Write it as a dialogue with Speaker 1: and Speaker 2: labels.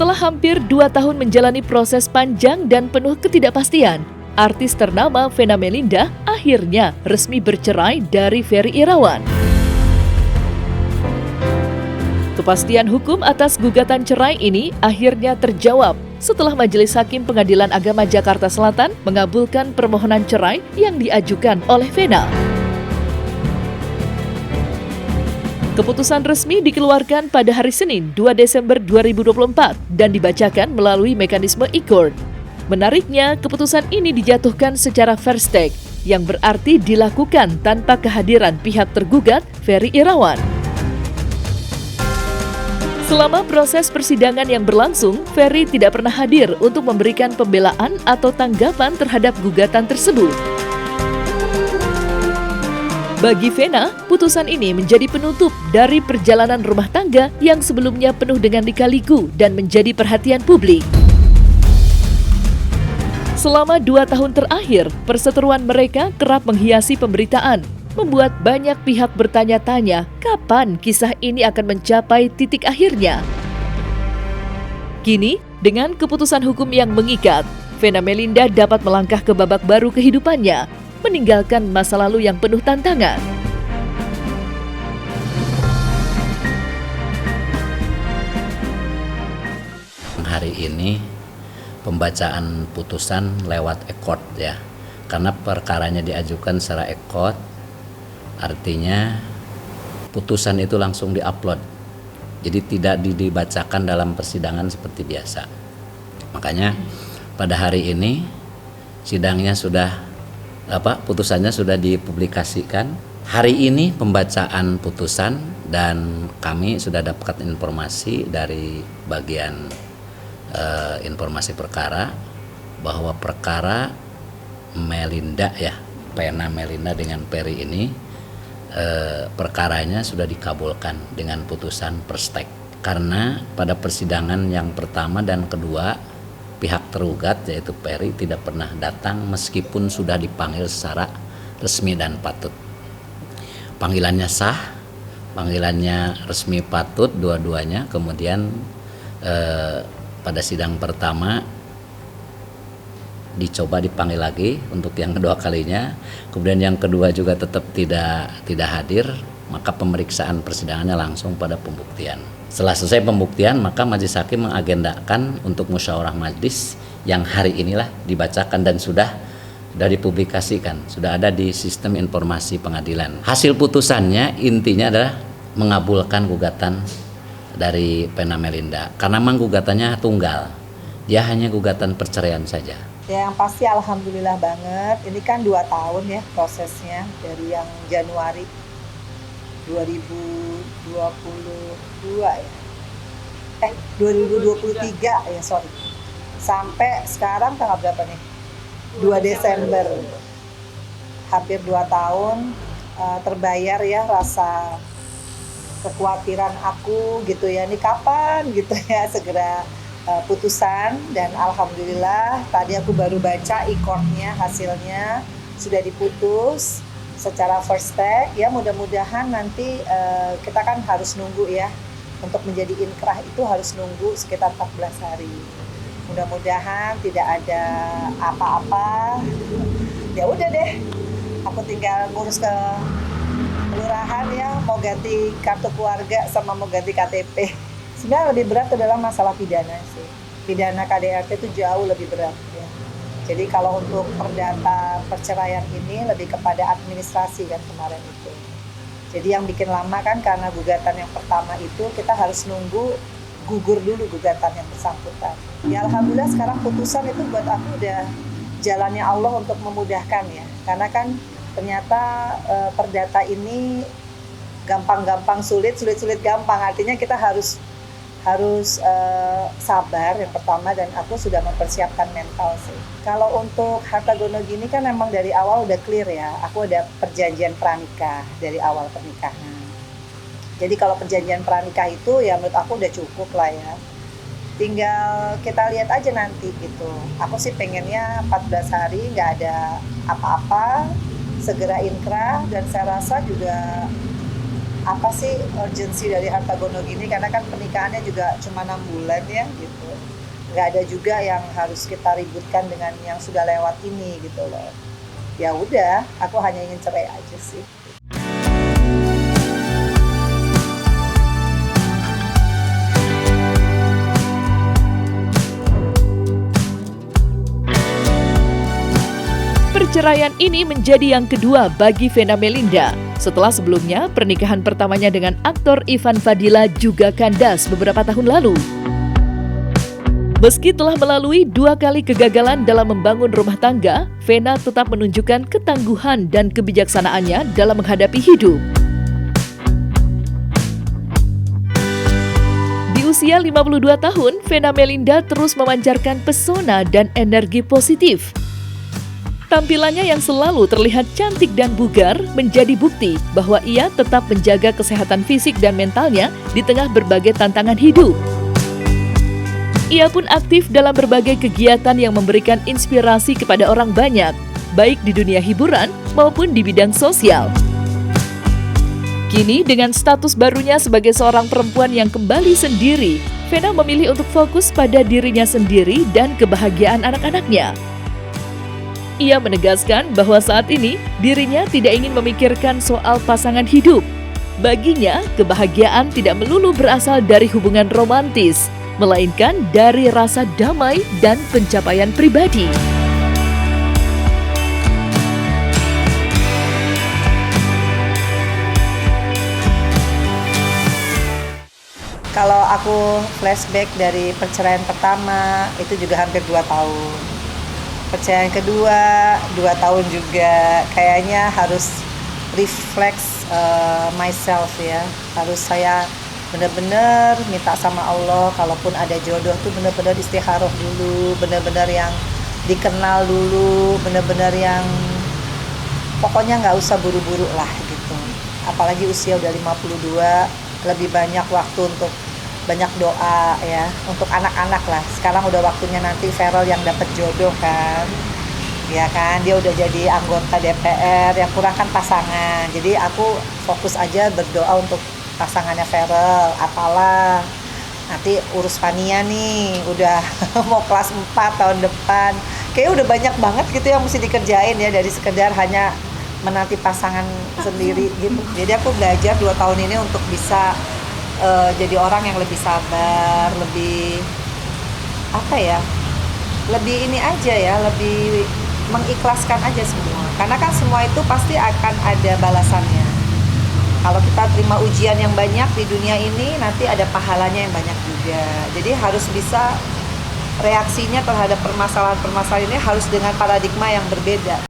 Speaker 1: Setelah hampir 2 tahun menjalani proses panjang dan penuh ketidakpastian, artis ternama Vena Melinda akhirnya resmi bercerai dari Ferry Irawan. Kepastian hukum atas gugatan cerai ini akhirnya terjawab setelah Majelis Hakim Pengadilan Agama Jakarta Selatan mengabulkan permohonan cerai yang diajukan oleh Vena. Keputusan resmi dikeluarkan pada hari Senin 2 Desember 2024 dan dibacakan melalui mekanisme e-court. Menariknya, keputusan ini dijatuhkan secara first take, yang berarti dilakukan tanpa kehadiran pihak tergugat, Ferry Irawan. Selama proses persidangan yang berlangsung, Ferry tidak pernah hadir untuk memberikan pembelaan atau tanggapan terhadap gugatan tersebut. Bagi Vena, putusan ini menjadi penutup dari perjalanan rumah tangga yang sebelumnya penuh dengan lika-liku dan menjadi perhatian publik. Selama 2 tahun terakhir, perseteruan mereka kerap menghiasi pemberitaan, membuat banyak pihak bertanya-tanya kapan kisah ini akan mencapai titik akhirnya. Kini, dengan keputusan hukum yang mengikat, Vena Melinda dapat melangkah ke babak baru kehidupannya, meninggalkan masa lalu yang penuh tantangan.
Speaker 2: Hari ini pembacaan putusan lewat e-court ya, karena perkaranya diajukan secara e-court, artinya putusan itu langsung diupload, jadi tidak dibacakan dalam persidangan seperti biasa. Makanya pada hari ini sidangnya putusannya sudah dipublikasikan. Hari ini pembacaan putusan dan kami sudah dapat informasi dari bagian informasi perkara bahwa perkara Melinda ya, Vena Melinda dengan Ferry ini perkaranya sudah dikabulkan dengan putusan first take. Karena pada persidangan yang pertama dan kedua pihak tergugat yaitu Ferry tidak pernah datang meskipun sudah dipanggil secara resmi dan patut. Panggilannya sah, panggilannya resmi patut dua-duanya. Kemudian pada sidang pertama dicoba dipanggil lagi untuk yang kedua kalinya. Kemudian yang kedua juga tetap tidak hadir, maka pemeriksaan persidangannya langsung pada pembuktian. Setelah selesai pembuktian, maka Majelis Hakim mengagendakan untuk musyawarah majelis yang hari inilah dibacakan dan sudah dipublikasikan, sudah ada di sistem informasi pengadilan. Hasil putusannya intinya adalah mengabulkan gugatan dari Vena Melinda, karena memang gugatannya tunggal, dia hanya gugatan perceraian saja.
Speaker 3: Ya, yang pasti alhamdulillah banget, ini kan 2 tahun ya prosesnya, dari yang Januari 2022 ya, 2023 ya sorry, sampai sekarang tanggal berapa nih? 2 Desember, hampir 2 tahun terbayar ya rasa kekhawatiran aku gitu ya, ini kapan gitu ya segera putusan. Dan alhamdulillah tadi aku baru baca e-court-nya, hasilnya sudah diputus secara first take ya. Mudah-mudahan nanti kita kan harus nunggu ya, untuk menjadi inkrah itu harus nunggu sekitar 14 hari. Mudah-mudahan tidak ada apa-apa, ya udah deh aku tinggal ngurus ke kelurahan ya, mau ganti kartu keluarga sama mau ganti KTP. Sebenarnya lebih berat adalah masalah pidana sih. Pidana KDRT itu jauh lebih berat ya. Jadi kalau untuk perdata perceraian ini lebih kepada administrasi kan kemarin itu. Jadi yang bikin lama kan karena gugatan yang pertama itu kita harus nunggu gugur dulu gugatan yang bersangkutan. Ya alhamdulillah sekarang putusan itu buat aku udah jalannya Allah untuk memudahkan ya. Karena kan ternyata perdata ini gampang-gampang sulit gampang, artinya kita harus sabar yang pertama, dan aku sudah mempersiapkan mental sih. Kalau untuk harta gono gini kan memang dari awal udah clear ya, aku ada perjanjian pranikah dari awal pernikahan. Jadi kalau perjanjian pranikah itu ya menurut aku udah cukup lah ya, tinggal kita lihat aja nanti gitu. Aku sih pengennya 14 hari nggak ada apa-apa, segera inkrah, dan saya rasa juga apa sih urgensi dari harta gono gini, karena kan pernikahannya juga cuma 6 bulan ya gitu. nggak ada juga yang harus kita ributkan dengan yang sudah lewat ini gitu loh. Ya udah, aku hanya ingin cerai aja sih.
Speaker 1: Perceraian ini menjadi yang kedua bagi Vena Melinda. Setelah sebelumnya, pernikahan pertamanya dengan aktor Ivan Fadila juga kandas beberapa tahun lalu. Meski telah melalui 2 kali kegagalan dalam membangun rumah tangga, Vena tetap menunjukkan ketangguhan dan kebijaksanaannya dalam menghadapi hidup. Di usia 52 tahun, Vena Melinda terus memancarkan pesona dan energi positif. Tampilannya yang selalu terlihat cantik dan bugar menjadi bukti bahwa ia tetap menjaga kesehatan fisik dan mentalnya di tengah berbagai tantangan hidup. Ia pun aktif dalam berbagai kegiatan yang memberikan inspirasi kepada orang banyak, baik di dunia hiburan maupun di bidang sosial. Kini dengan status barunya sebagai seorang perempuan yang kembali sendiri, Vena memilih untuk fokus pada dirinya sendiri dan kebahagiaan anak-anaknya. Ia menegaskan bahwa saat ini dirinya tidak ingin memikirkan soal pasangan hidup. Baginya, kebahagiaan tidak melulu berasal dari hubungan romantis, melainkan dari rasa damai dan pencapaian pribadi.
Speaker 3: Kalau aku flashback dari perceraian pertama, itu juga hampir 2 tahun. Perceraian kedua, 2 tahun juga. Kayaknya harus refleks myself ya. Harus saya benar-benar minta sama Allah, kalaupun ada jodoh tuh benar-benar istikharah dulu, benar-benar yang dikenal dulu, benar-benar yang pokoknya nggak usah buru-buru lah gitu. Apalagi usia udah 52, lebih banyak waktu untuk banyak doa ya, untuk anak-anak lah. Sekarang udah waktunya nanti Feral yang dapat jodoh kan, ya kan, dia udah jadi anggota DPR, yang kurang kan pasangan. Jadi aku fokus aja berdoa untuk pasangannya Feral, apalah nanti urus Fania nih, udah mau kelas 4 tahun depan. Kayaknya udah banyak banget gitu yang mesti dikerjain ya, dari sekedar hanya menanti pasangan sendiri gitu. Jadi aku belajar 2 tahun ini untuk bisa jadi orang yang lebih sabar, lebih apa ya, lebih ini aja ya, lebih mengikhlaskan aja semua. Karena kan semua itu pasti akan ada balasannya. Kalau kita terima ujian yang banyak di dunia ini, nanti ada pahalanya yang banyak juga. Jadi harus bisa reaksinya terhadap permasalahan-permasalahan ini harus dengan paradigma yang berbeda.